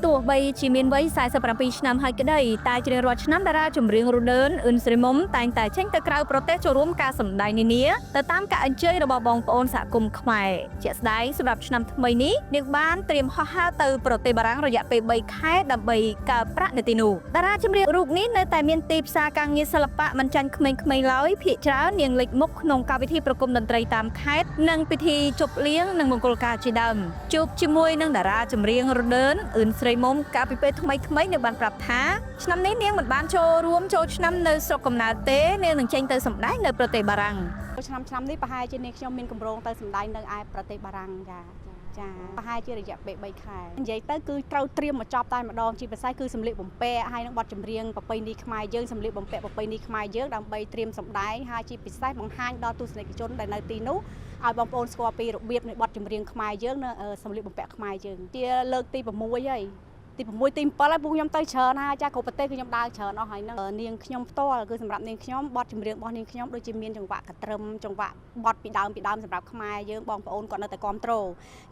ទោះបីជាមានវ័យ47ឆ្នាំហើយក្តីតែជារៀងរាល់ឆ្នាំតារាចម្រៀងរ៉ូឌឺនអ៊ុនស្រីមុំតែងតែចេញទៅក្រៅប្រទេសចូលរួមការសម្ដែងនានាទៅតាមការអញ្ជើញរបស់បងប្អូនសហគមន៍ខ្មែរជាក់ស្ដែងសម្រាប់ឆ្នាំថ្មីនេះនាងបានត្រៀមហោះហើរទៅប្រទេសបារាំងរយៈពេល3ខែដើម្បីកើបប្រាក់នៅទីនោះតារាចម្រៀងរូបនេះនៅតែមានទីផ្សារការងារសិល្បៈមិនចាញ់ក្មេងៗឡើយភាគច្រើននាងលេចមុខក្នុងកម្មវិធីប្រគំតន្ត្រីតាមខេត្តនិងពិធីជប់លៀងនិងមង្គលការជាដើមជួបជាមួយនឹងតារាចម្រៀងរ៉ូឌឺនអ៊ុនស្រីមុំកាលពីពេលថ្មីនៅបានប្រាប់ថាឆ្នាំនេះនាងមិនបានចូលរួមចូលឆ្នាំនៅស្រុកកំណើតទេនាងនឹងចេញទៅសម្ដែងនៅប្រទេសបារាំងឆ្នាំនេះប្រហែលជានាងខ្ញុំមានកម្រងទៅសម្ដែងនៅឯប្រទេសបារាំងចាប្រហែលជារយៈពេល3ខែនិយាយទៅគឺត្រូវត្រៀមមកចប់តែម្ដងជាពិសេសគឺសម្លៀកបំពាក់ហើយនឹងបទចម្រៀងប្រពៃណីខ្មែរយើងសម្លៀកបំពាក់ប្រពៃណីខ្មែរយើងដើម្បីត្រៀមសម្ដែងហើយជាពិសេសបង្ហាញដល់ទស្សនិកជនដែលនៅទីនោះឲ្យបងប្អូនស្គាល់ពីរបៀបនៃបទចម្រៀងខ្មែរយើងនៅសម្លៀកបំពាក់ខ្មែរយើងជាលើកទី6ហើយទី6ទី7ហើយពួកខ្ញុំទៅច្រើនហើយចាគ្រប់ប្រទេសគឺខ្ញុំដើរច្រើនអស់ហើយនឹងនាងខ្ញុំផ្ទាល់គឺសម្រាប់នាងខ្ញុំបទចម្រៀងរបស់នាងខ្ញុំដូចជាមានចង្វាក់កត្រឹមចង្វាក់បទពីដើមសម្រាប់ខ្មែរយើងបងប្អូនគាត់នៅតែគ្រប់ត្រូល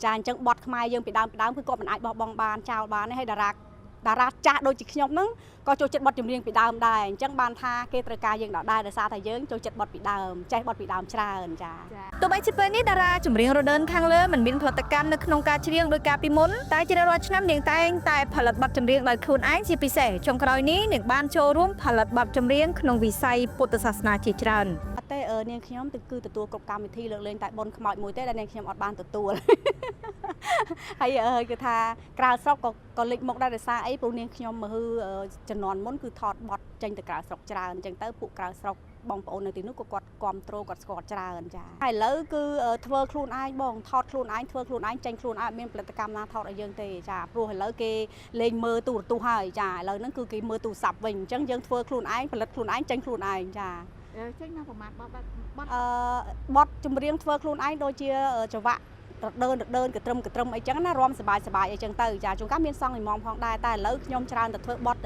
ចាអញ្ចឹងបទខ្មែរយើងពីដើមគឺគាត់មិនអាចបោះបង់បានចោលបានទេហើយតារាចាស់ដូចជាខ្ញុំហ្នឹងក៏ចូលចិត្តបទចម្រៀងពីដើមដែរអញ្ចឹងបានថាគេត្រូវការយើងដល់ដែរដោយសារតែយើងចូលចិត្តបទពីដើមចេះបទពីដើមច្រើនចាទោះបីជាពេលនេះតារាចម្រៀងរ៉ូឌឺនខាងលើមិនមានផលិតកម្មនៅក្នុងការច្រៀងដោយការពីមុនតែជារាល់ឆ្នាំនាងតែងតែផលិតបទចម្រៀងដោយខ្លួនឯងជាពិសេសចុងក្រោយនេះនាងបានចូលរួមផលិតបទចម្រៀងក្នុងវិស័យពុទ្ធសាសនាជាច្រើនអត់ទេនាងខ្ញុំគឺទទួលគ្រប់កម្មវិធីលើកលែងតែបុណ្យខ្មោចមួយទេដែលនាងខ្ញុំអត់បានទទួលហើយគឺថាក្រៅស្រុកក៏លេចមុខដែរដោយសារអីព្រោះនាងខ្ញុំមកជំនាន់មុនគឺថតបទចេញទៅក្រៅស្រុកច្រើនអញ្ចឹងទៅពួកក្រៅស្រុកបងប្អូននៅទីនោះក៏គាត់គ្រប់ត្រូលគាត់ស្គាល់ច្រើនចាហើយឥឡូវគឺធ្វើខ្លួនឯងបងថតខ្លួនឯងធ្វើខ្លួនឯងចេញខ្លួនឯងមានផលិតកម្មណាថតឲ្យយើងទេចាព្រោះឥឡូវគេលេងមើលទូរទស្សន៍ហើយចាឥឡូវហ្នឹងគឺគេមើលទូរស័ព្ទវិញអញ្ចឹងយើងធ្វើខ្លួនឯងផលិតខ្លួនឯងចេញខ្លួនឯងចាចេញណាប្រហែលបទចម្រៀងធ្វើខ្លួនឯងដូចជាចង្វាក់ដើនកត្រឹមអីចឹងណារាំសបាយអីចឹងទៅចាជួនកាលមានសង់និមមផងដែរតែឥឡូវខ្ញុំច្រើនតែធ្វើបទ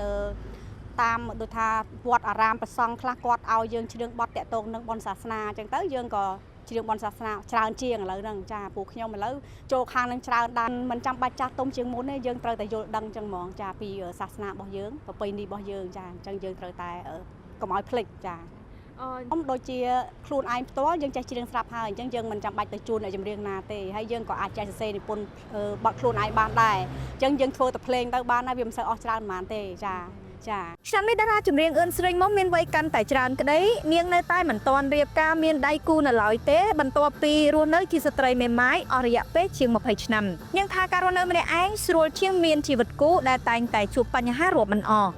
តាមដូចថាវត្តអារាមប្រសង់ខ្លះគាត់ឲ្យយើងច្រៀងបទតាក់ទងនឹងបុណ្យសាសនាអញ្ចឹងទៅយើងក៏ច្រៀងបុណ្យសាសនាច្រើនជាងឥឡូវហ្នឹងចាពួកខ្ញុំឥឡូវចូលខាងនឹងច្រើនដែរមិនចាំបាច់ចាស់ទុំជាងមុនទេយើងត្រូវតែយល់ដឹងអញ្ចឹងហ្មងចាពីសាសនារបស់យើងប្រពៃណីរបស់យើងចាអញ្ចឹងយើងត្រូវតែកុំឲ្យភ្លេចចាខ្ញុំដូចជាខ្លួនឯងផ្ទាល់យើងចេះច្រៀងស្រាប់ហើយអញ្ចឹងយើងមិនចាំបាច់ទៅជួនអ្នកចម្រៀងណាទេហើយយើងក៏អាចចេះសរសេរនិពន្ធបទខ្លួនឯងបានដែរអញ្ចឹងយើងធ្វើតែភ្លេងទៅបានហើយវាមិនសូវអស់ច្រើនប៉ុន្មានទេចាឆ្នាំនេះតារាចម្រៀងអ៊ុនស្រីមុំមានវ័យកាន់តែច្រើនក្តីនាងនៅតែមិនទាន់រៀបការមានដៃគូនៅឡើយទេបន្ទាប់ពីរស់នៅជាស្ត្រីមេម៉ាយអស់រយៈពេលជាង20ឆ្នាំនាងថាការរស់នៅម្នាក់ឯងស្រួលជាងមានជីវិតគូដែលតែងតែជួបបញ្ហារាប់មិនអស់